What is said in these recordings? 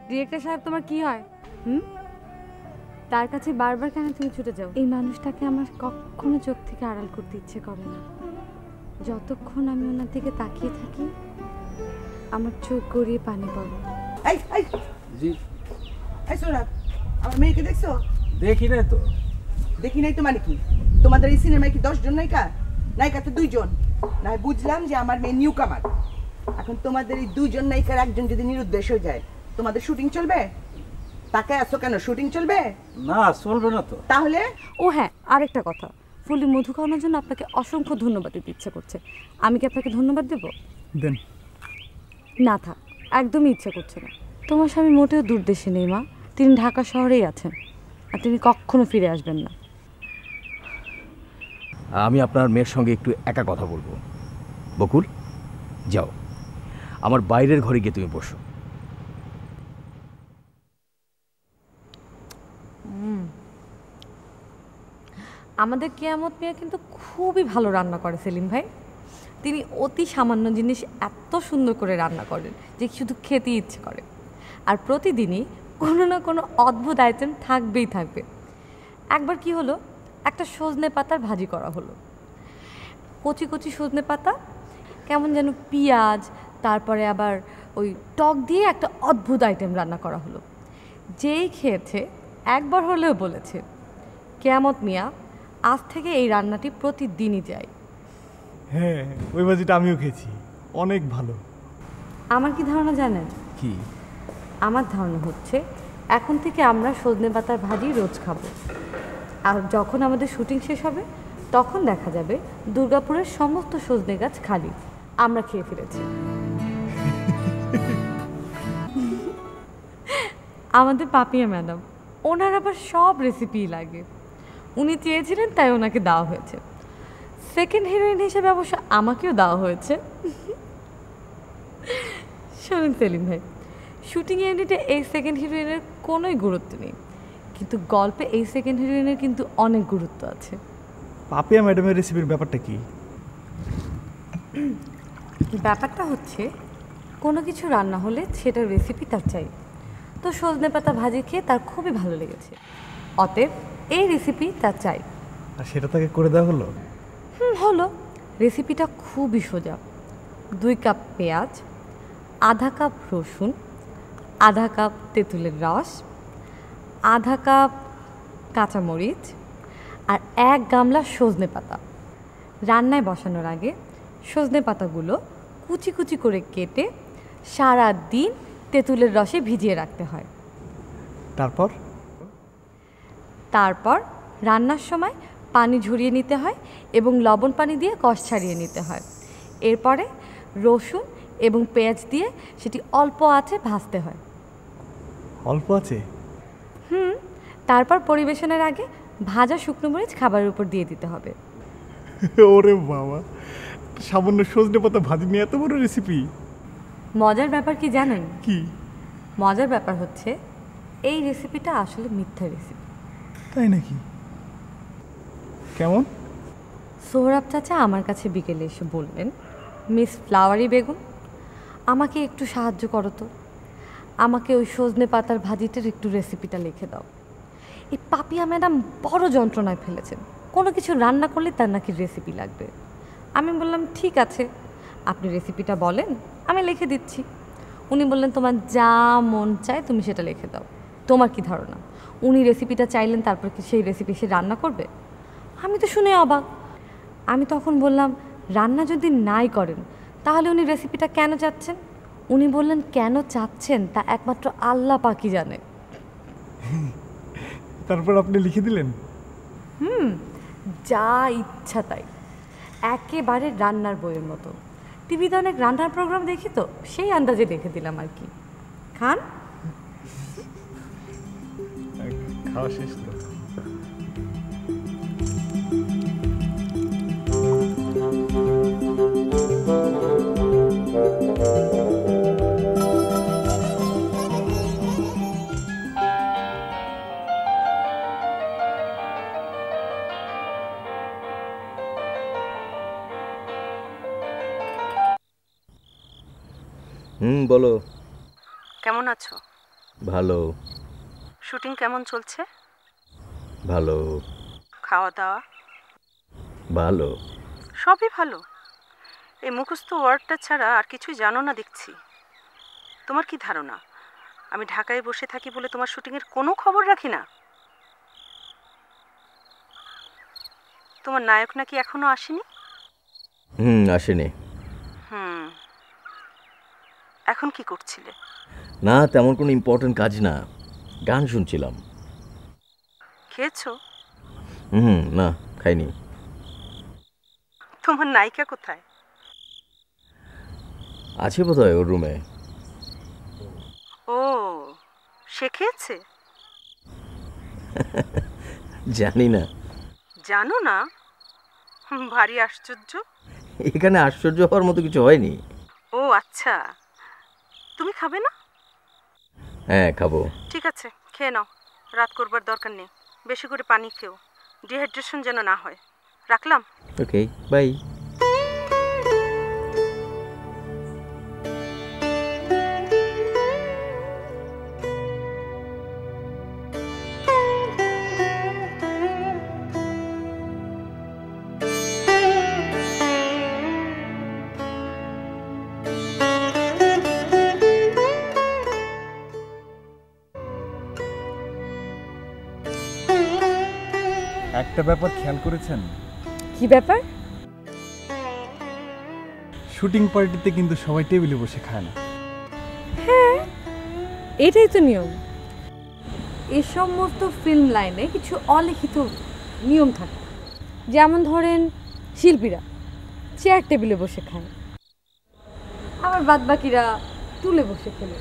Director সাহেব তোমার কি হয়? তার কাছে বারবার কেন তুমি ছুটে যাও? এই মানুষটাকে আমার কখনো চোখ থেকে আড়াল করতে ইচ্ছে করে না। যতক্ষণ আমি ওনার দিকে তাকিয়ে থাকি আমার চোখ গড়িয়ে পানি পড়ে। এই এই জি এই সোনার, আমার মেয়েকে দেখছো? দেখি নাই তো। দেখি নাই তো মানে কি? তোমাদের এই সিনেমায় কি 10 জন নায়িকা? নায়িকা তো 2 জন। না বুঝলাম যে আমার মেয়ে নিউ কামার। এখন তোমাদের এই 2 জন নায়িকার একজন যদি নিরুদ্দেশ হয়ে যায়, তোমাদের শুটিং চলবে? তাকে আসো কেন? শুটিং চলবে না? চলবে না তো। তাহলে? ও হ্যাঁ, আরেকটা কথা, ফুলি মধু খাওয়ানোর জন্য আপনাকে অসংখ্য ধন্যবাদ দিতে ইচ্ছে করছে। আমি কি আপনাকে ধন্যবাদ দেব? দেন। না থাক, একদমই ইচ্ছে করছে না। তোমার স্বামী মোটেও দূর দেশে নেই মা, তিনি ঢাকা শহরেই আছেন, আর তিনি কখনো ফিরে আসবেন না। আমি আপনার মেয়ের সঙ্গে একটু একা কথা বলবো। বকুল, যাও আমার বাইরের ঘরে গিয়ে তুমি বসো। আমাদের কিয়ামত মিয়া কিন্তু খুবই ভালো রান্না করে সেলিম ভাই। তিনি অতি সামান্য জিনিস এত সুন্দর করে রান্না করেন যে শুধু খেতে ইচ্ছে করে। আর প্রতিদিনই কোনো না কোনো অদ্ভুত আইটেম থাকবেই থাকবে। একবার কি হলো, একটা সজনে পাতার ভাজি করা হলো। কচি কচি সজনে পাতা, কেমন যেন পেঁয়াজ, তারপরে আবার ওই টক দিয়ে একটা অদ্ভুত আইটেম রান্না করা হলো। যেই খেয়েছে একবার হলেও বলেছে, কিয়ামত মিয়া আজ থেকে এই রান্নাটি প্রতিদিনই যায়। হ্যাঁ, ওই ভাজিটা আমিও খেয়েছি, অনেক ভালো। আমার কি ধারণা জানেন? কি? আমার ধারণা হচ্ছে এখন থেকে আমরা সজনে পাতার ভাজি রোজ খাবো। আর যখন আমাদের শুটিং শেষ হবে তখন দেখা যাবে দুর্গাপুরের সমস্ত সজনে গাছ খালি, আমরা খেয়ে ফেলেছি। আমাদের পাপিয়া ম্যাডাম, ওনার আবার সব রেসিপি লাগে। উনি চেয়েছিলেন তাই ওনাকে দেওয়া হয়েছে। সেকেন্ড হিরোইন হিসেবে অবশ্য আমাকেও দেওয়া হয়েছে। শোনেন সেলিম ভাই, শুটিং ইউনিটে এই সেকেন্ড হিরোইনের কোনোই গুরুত্ব নেই, কিন্তু গল্পে এই সেকেন্ড হিরোইনের কিন্তু অনেক গুরুত্ব আছে। পাপিয়া ম্যাডামের রেসিপির ব্যাপারটা কি? ব্যাপারটা হচ্ছে কোনো কিছু রান্না হলে সেটার রেসিপি তার চাই। তো সজনে পাতা ভাজি খেয়ে তার খুবই ভালো লেগেছে, অতএব এই রেসিপি তার চাই। আর সেটা তাকে করে দেওয়া হলো? হলো। রেসিপিটা খুবই সোজা। 2 কাপ পেঁয়াজ, আধা কাপ রসুন, আধা কাপ তেঁতুলের রস, আধা কাপ কাঁচামরিচ, আর 1 গামলা সজনে পাতা। রান্নায় বসানোর আগে সজনে পাতাগুলো কুচি কুচি করে কেটে সারা দিন তেঁতুলের রসে ভিজিয়ে রাখতে হয়। তারপর রান্নার সময় পানি ঝরিয়ে নিতে হয় এবং লবণ পানি দিয়ে কষ ছাড়িয়ে নিতে হয়। এরপরে রসুন এবং পেঁয়াজ দিয়ে সেটি অল্প আঁচে ভাজতে হয়। অল্প আছে? তারপর পরিবেশনের আগে ভাজা শুকনো মরিচ খাবারের উপর দিয়ে দিতে হবে। ওরে বাবা, সামান্য সজনে পাতা ভাজি নিয়ে এত বড় রেসিপি! মজার ব্যাপার কি জানেন? কি মজার ব্যাপার হচ্ছে এই রেসিপিটা আসলে মিথ্যা রেসিপি। তাই নাকি? কেমন? সোহরাব চাচা আমার কাছে বিকেলে এসে বললেন, মিস ফ্লাওয়ারি বেগম, আমাকে একটু সাহায্য করো তো, আমাকে ওই সজনে পাতার ভাজিটার একটু রেসিপিটা লিখে দাও। এই পাপিয়া ম্যাডাম বড় যন্ত্রণায় ফেলেছেন, কোনো কিছু রান্না করলে তার নাকি রেসিপি লাগবে। আমি বললাম ঠিক আছে, আপনি রেসিপিটা বলেন, আমি লিখে দিচ্ছি। উনি বললেন, তোমার যা মন চায় তুমি সেটা লিখে দাও। তোমার কি ধারণা উনি রেসিপিটা চাইলেন তারপর কি সেই রেসিপি সে রান্না করবে? আমি তো শুনে অবাক। আমি তখন বললাম, রান্না যদি নাই করেন তাহলে উনি রেসিপিটা কেন চাচ্ছেন? উনি বললেন, কেন চাচ্ছেন তা একমাত্র আল্লাহ পাকই জানে। তারপর আপনি লিখে দিলেন? যা ইচ্ছা তাই, একেবারে রান্নার বইয়ের মতো। টিভিতে অনেক রান্নার প্রোগ্রাম দেখি তো, সেই আন্দাজে লিখে দিলাম আর কি। খান। খাওয়া শেষ তো? বলো। কেমন আছো? ভালো। শুটিং কেমন চলছে? ভালো। খাওয়া দাওয়া? ভালো। সবই ভালো। এই মুখস্থ ওয়ার্ডটা ছাড়া আর কিছুই জানো না দেখছি। তোমার কি ধারণা আমি ঢাকায় বসে থাকি বলে তোমার শুটিংয়ের কোনো খবর রাখি না? তোমার নায়ক নাকি এখনো আসেনি? আসেনি। এখন কি করছিলে? না, তেমন কোনো ইম্পর্টেন্ট কাজ না, গান শুনছিলাম। খেয়েছো? না, খাইনি। তোমার নায়িকা কোথায়? আছে বোধহয় ওর রুমে। ও, সে খেয়েছে? জানি না। জানো না? ভারী আশ্চর্য। এখানে আশ্চর্য হওয়ার মতো কিছু হয়নি। ও আচ্ছা, তুমি খাবে না? হ্যাঁ, খাবো। ঠিক আছে, খেয়ে নাও। রাত করবার দরকার নেই। বেশি করে পানি খেও, ডিহাইড্রেশন যেন না হয়। রাখলাম। ওকে, বাই। একটা ব্যাপার খেয়াল করেছেন? কি ব্যাপার? শুটিং পার্টিতে কিন্তু সবাই টেবিলে বসে খায় না। হ্যাঁ, এটাই তো নিয়ম। এই সমস্ত ফিল্ম লাইনে কিছু অলিখিত নিয়ম থাকে। যেমন ধরেন, শিল্পীরা চেয়ার টেবিলে বসে খায়, আবার বাদবাকিরা টুলে বসে খেলে।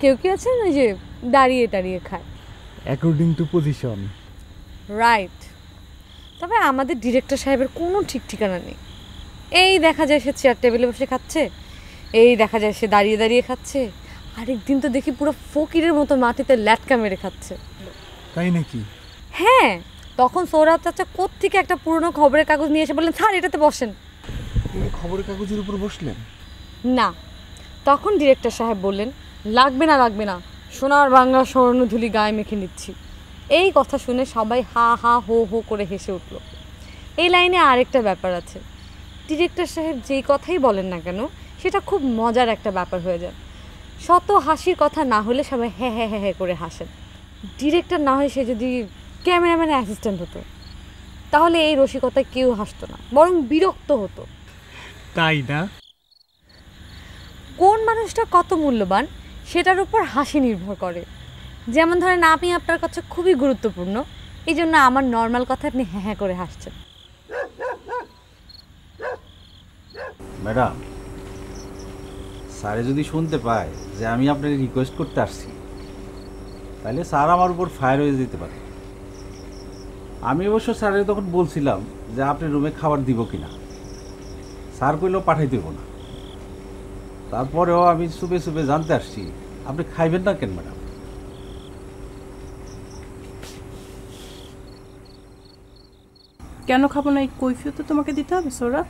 কেউ কেউ আছেন ওই যে দাঁড়িয়ে দাঁড়িয়ে খায়। According to position. রাইট। তবে আমাদের ডিরেক্টর সাহেবের কোনো ঠিক ঠিকানা নেই। এই দেখা যায় সে চেয়ার টেবিলে বসে খাচ্ছে, এই দেখা যায় সে দাঁড়িয়ে দাঁড়িয়ে খাচ্ছে, আরেকদিন তো দেখি পুরো ফকিরের মতো মাটিতে ল্যাটকা মেরে খাচ্ছে। তাই নাকি? হ্যাঁ, তখন সৌরভ চাচা কোত্থেকে একটা পুরনো খবরের কাগজ নিয়ে এসে বললেন, স্যার এটাতে বসেন। তুমি খবরের কাগজের উপর বসলেন? না, তখন ডিরেক্টর সাহেব বললেন, লাগবে না লাগবে না, সোনার বাংলা স্বর্ণধুলি গায়ে মেখে নিচ্ছি। এই কথা শুনে সবাই হা হা হো হো করে হেসে উঠল। এই লাইনে আরেকটা ব্যাপার আছে, ডিরেক্টর সাহেব যেই কথাই বলেন না কেন সেটা খুব মজার একটা ব্যাপার হয়ে যায়। শত হাসির কথা না হলে সবাই হ্যাঁ হ্যাঁ হ্যাঁ হ্যাঁ করে হাসেন। ডিরেক্টর না হয় সে যদি ক্যামেরাম্যানের অ্যাসিস্ট্যান্ট হতো, তাহলে এই রসিকতায় কেউ হাসতো না, বরং বিরক্ত হতো। তাই না? কোন মানুষটা কত মূল্যবান সেটার উপর হাসি নির্ভর করে। যেমন ধরেন, আমি আপনার কাছে খুবই গুরুত্বপূর্ণ, এই জন্য আমার নর্মাল কথা আপনি হ্যাঁ হ্যাঁ করে হাসছেন। ম্যাডাম, স্যারে যদি শুনতে পায় যে আমি আপনাকে রিকোয়েস্ট করতে আসছি, তাহলে স্যার আমার উপর ফায়ার হয়ে যেতে পারে। আমি অবশ্য স্যারের তখন বলছিলাম যে আপনি রুমে খাবার দিব কিনা। স্যার কইলেও পাঠাই দেবো না। তারপরেও আমি সুবে সুবে জানতে আসছি আপনি খাইবেন না কেন ম্যাডাম? কেন খাবো না এই কৈফিয়ত তো তোমাকে দিতে হবে সৌরভ।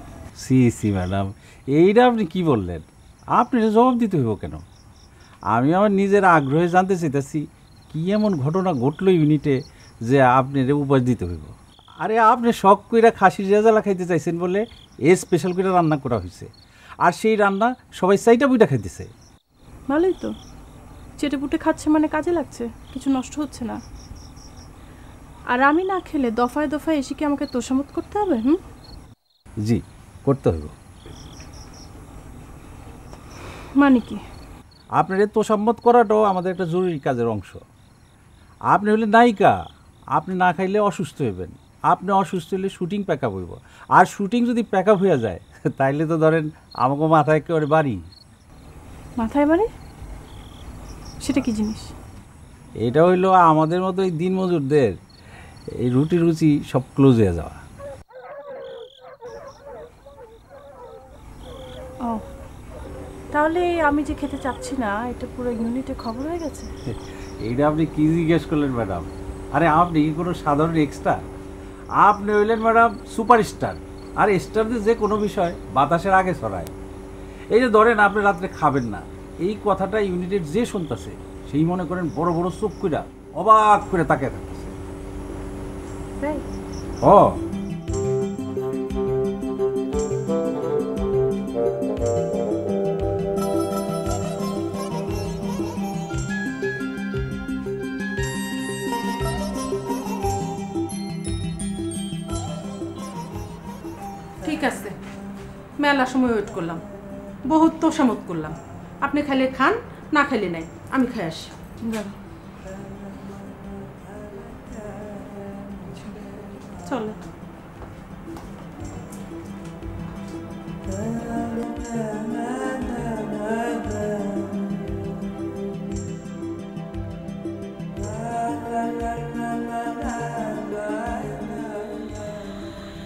সি ম্যাডাম, এইটা আপনি কি বললেন? আপনি জবাব দিতে হইব কেন? আমি আমার নিজের আগ্রহে জানতে চাইতেছি কি এমন ঘটনা ঘটলো ইউনিটে যে আপনি উপাস দিতে হইব। আরে আপনি শখ কইরা খাসির রেজালা খাইতে চাইছেন বলে এ স্পেশাল করে রান্না করা হয়েছে, আর সেই রান্না সবাই চাইটা বুইটা খাইতেছে। ভালোই তো, চেটে পুটে খাচ্ছে মানে কাজে লাগছে, কিছু নষ্ট হচ্ছে না। আর আমি না খেলে দফায় দফায় এসে কি আমাকে তোষামত করতে হবে? জি, করতে হইব। মানে কি? আপনার তোষামত করাটাও আমাদের একটা জরুরি কাজের অংশ। আপনি হলে নায়িকা, আপনি না খাইলে অসুস্থ হইবেন, আপনি অসুস্থ হলে শুটিং প্যাক আপ হইব, আর শুটিং যদি প্যাক আপ হয়ে যায় তাইলে তো ধরেন আমাকে মাথায় একেবারে বাড়ি। মাথায় বাড়ি? সেটা কি জিনিস? এটা হইলো আমাদের মতো এই দিনমজুরদের এই রুটি রুচি সব ক্লোজ হয়ে যাওয়া। ও, তাহলে আমি যে খেতে চাচ্ছি না এটা পুরো ইউনিটে খবর হয়ে গেছে? এইটা আপনি কি জিজ্ঞেস করলেন ম্যাডাম? আরে আপনি কি কোনো সাধারণ এক্সট্রা? আপনি হইলেন ম্যাডাম সুপারস্টার, আর স্টারদের যে কোনো বিষয় বাতাসের আগে ছড়ায়। এই যে ধরেন আপনি রাত্রে খাবেন না, এই কথাটা ইউনিটের যে শুনতেছে সেই মনে করেন বড় বড় চোখ কইরা অবাক করে তাকিয়ে থাকতেছে। ও ঠিক আছে, মেলা সময় ওয়েট করলাম, বহুত তোষামত করলাম। আপনি খাইলে খান, না খাইলে নাই, আমি খাই আসি। চলে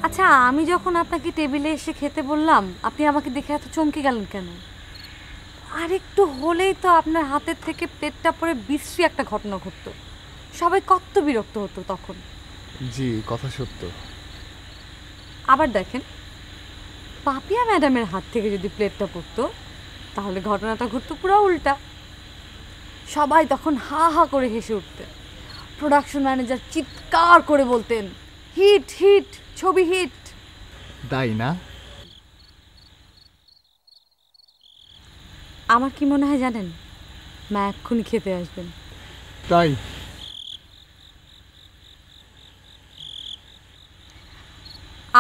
আচ্ছা, আমি যখন আপনাকে টেবিলে এসে খেতে বললাম, আপনি আমাকে দেখে এত চমকে গেলেন কেন? আর একটু হলেই তো আপনার হাতের থেকে প্লেটটা পরে বিশ্রী একটা ঘটনা ঘটতো, সবাই কত বিরক্ত হতো তখন। জি, কথা সত্য। আবার দেখেন, পাপিয়া ম্যাডামের হাত থেকে যদি প্লেটটা পড়তো, তাহলে ঘটনাটা ঘটতো পুরো উল্টা। সবাই তখন হা হা করে হেসে উঠতেন, প্রোডাকশন ম্যানেজার চিৎকার করে বলতেন, হিট হিট, ছবি হিট। তাই না? আমার কি মনে হয় জানেন, মা এক্ষুনি খেতে আসবেন। তাই?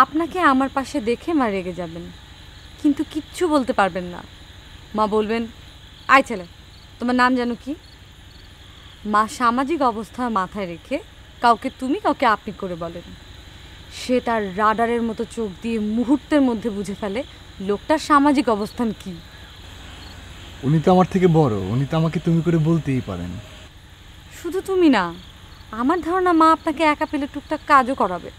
আপনাকে আমার পাশে দেখে মা রেগে যাবেন, কিন্তু কিচ্ছু বলতে পারবেন না। মা বলবেন, আয় ছেলে, তোমার নাম জানো কি? মা সামাজিক অবস্থা মাথায় রেখে কাউকে তুমি, কাউকে আপনি করে বলেন। সে তার রাডারের মতো চোখ দিয়ে মুহূর্তের মধ্যে বুঝে ফেলে লোকটার সামাজিক অবস্থান কি। উনি তো আমার থেকে বড়, উনি তো আমাকে তুমি করে বলতেই পারেন। শুধু তুমি না, আমার ধারণা মা আপনাকে একা পেলে টুকটাক কাজও করাবে।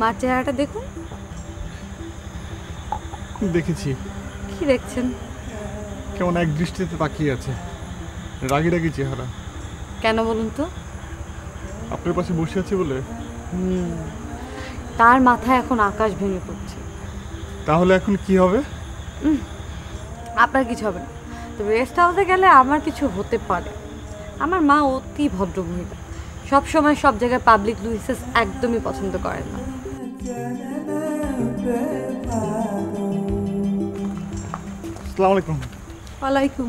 মার চেহারাটা দেখুন। দেখেছি। কি দেখছেন? কেমন এক দৃষ্টিতে তাকিয়ে আছে, রাগি রাগি চেহারা। কেন বলুন তো? আপনার পাশে বসে আছে বলে। তার মাথায় এখন আকাশ ভেঙে পড়ছে। তাহলে এখন কি হবে? আপনার কিছু হবে না, তবে রেস্ট হাউসে গেলে আমার কিছু হতে পারে। আমার মা অতি ভদ্র মহিলা, সবসময় সব জায়গায় পাবলিক লুইসেস একদমই পছন্দ করেন না। আসসালামু আলাইকুম। ওয়ালাইকুম।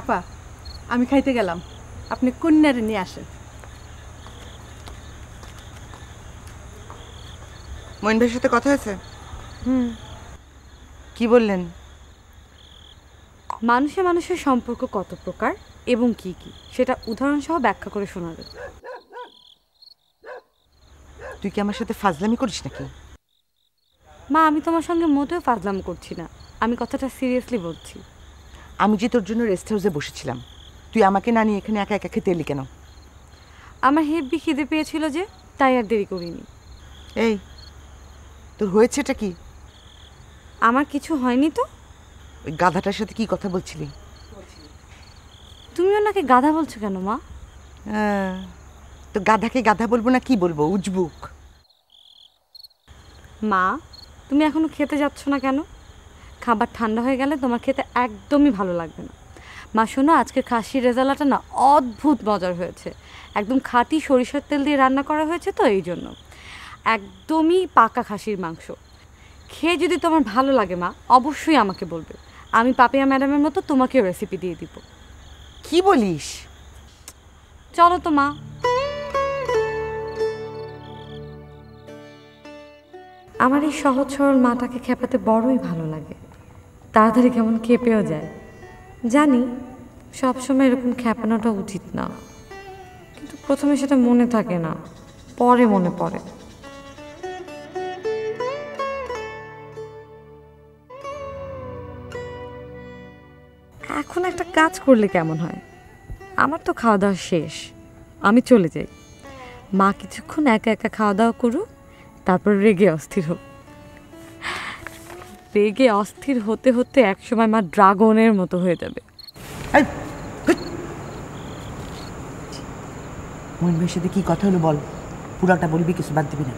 আপা, আমি খাইতে গেলাম, আপনি কন্যারে নিয়ে আসেন। মইন ভাইয়ের সাথে কথা হয়েছে? কি বললেন? মানুষে মানুষের সম্পর্ক কত প্রকার এবং কি কি সেটা উদাহরণসহ ব্যাখ্যা করে শোনাবেন। তুই কি আমার সাথে ফাজলামি করিস নাকি? মা, আমি তোমার সঙ্গে মোটেও ফাজলাম করছি না, আমি কথাটা সিরিয়াসলি বলছি। আমি যে তোর জন্য রেস্ট হাউসে বসেছিলাম, তুই আমাকে না নিয়ে এখানে একা একা খেতে এলি কেন? আমার হেব্বি খিদে পেয়েছিল যে, তাই আর দেরি করিনি। এই, তোর হয়েছেটা কি? আমার কিছু হয়নি তো। ওই গাধাটার সাথে কি কথা বলছিলি? তুমি ওনাকে গাধা বলছো কেন মা? তো গাধাকে গাধা বলবো না কি বলবো? উজবুক। মা, তুমি এখনো খেতে যাচ্ছ না কেন? খাবার ঠান্ডা হয়ে গেলে তোমার খেতে একদমই ভালো লাগবে না। মা শোনো, আজকে খাসির রেজালাটা না অদ্ভুত মজার হয়েছে, একদম খাঁটি সরিষার তেল দিয়ে রান্না করা হয়েছে, তো এই জন্য একদমই পাকা খাসির মাংস। খেয়ে যদি তোমার ভালো লাগে মা, অবশ্যই আমাকে বলবে, আমি পাপিয়া ম্যাডামের মতো তোমাকেও রেসিপি দিয়ে দিব। কি বলিস? চলো তো মা। আমার এই সহজ সরল মাটাকে খেপাতে বড়ই ভালো লাগে, তাড়াতাড়ি কেমন খেপেও যায়। জানি সবসময় এরকম খেপানোটা উচিত না, কিন্তু প্রথমে সেটা মনে থাকে না, পরে মনে পড়ে। এখন একটা কাজ করলে কেমন হয়? আমার তো খাওয়া দাওয়া শেষ, আমি চলে যাই। মা কিছুক্ষণ একা একা খাওয়া দাওয়া করুক, তারপর রেগে অস্থির হোক। রেগে অস্থির হতে হতে একসময় মা ড্রাগনের মতো হয়ে যাবে। মইন ভাইয়ের সাথে কি কথা হলো বল, পুরাটা বলবি, কিছু বাদ দিবি না।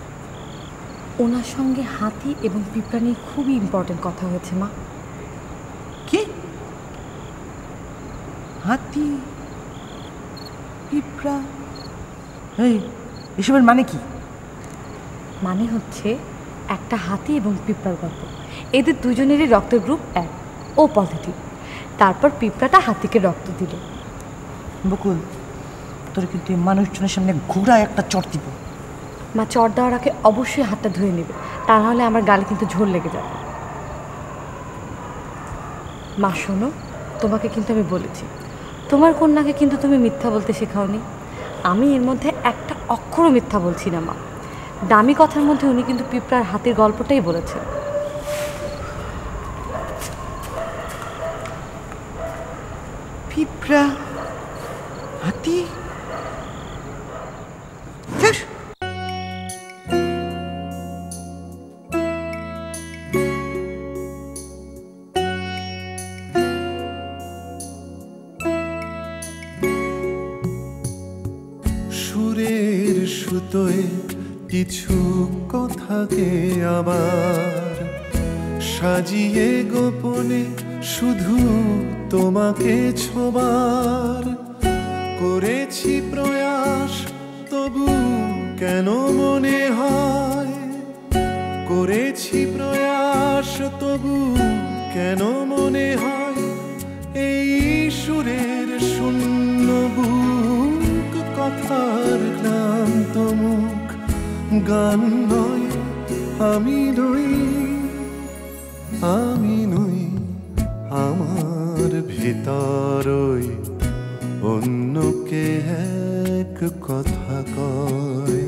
ওনার সঙ্গে হাতি এবং পিঁপড়া নিয়ে খুবই ইম্পর্টেন্ট কথা হয়েছে মা। কি? হাতি পিঁপড়া? এই এসবের মানে কি? মানে হচ্ছে একটা হাতি এবং পিঁপড়ার গল্প। এদের দুজনেরই রক্তের গ্রুপ এক, ও পজিটিভ। তারপর পিঁপড়াটা হাতিকে রক্ত দিল। বকুল, তোর কিন্তু এই মানুষজনের সামনে ঘোড়া একটা চড় দিব। মা চড় দেওয়ার আগে অবশ্যই হাতটা ধুয়ে নেবে, তা নাহলে আমার গালে কিন্তু ঝোল লেগে যাবে। মা শোনো, তোমাকে কিন্তু আমি বলেছি তোমার কন্যাকে কিন্তু তুমি মিথ্যা বলতে শেখাওনি। আমি এর মধ্যে একটা অক্ষরও মিথ্যা বলছি না মা। দামি কথার মধ্যে উনি কিন্তু পিঁপড়ার হাতির গল্পটাই বলেছেন। পিঁপড়া হাতি? সুরের সুতোয় কিছু কথাকে আবার সাজিয়ে গোপনে শুধু তোমাকে ছোবার করেছি প্রয়াস, তবু কেন মনে হয় করেছি প্রয়াস, তবু কেন মনে হয় এই সুরের শূন্য বুক, কথার ক্লান্ত মুখ, গান নয় আমি নই, আমি নই, আমার ভিতরই অন্যকে এক কথা কয়।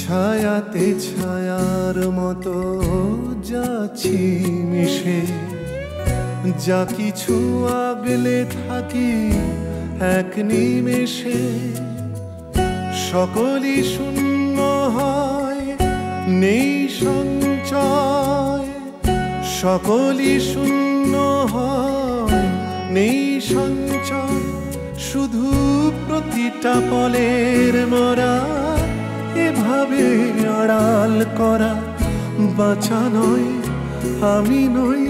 ছায়াতে ছায়ার মতো যাচ্ছি মিশে, যা কিছু আগলে থাকি এক নিমেষে, সকলই শূন্য হয় নেই সঞ্চয়, সকলই শূন্য হয় নেই সঞ্চয়, শুধু প্রতিটা পলের মরা এভাবে আড়াল করা বাঁচা নয়, আমি নই,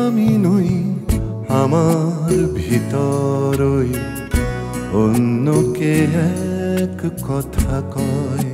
আমি নই, আমার ভিতরই অন্যকে এক কথা কয়।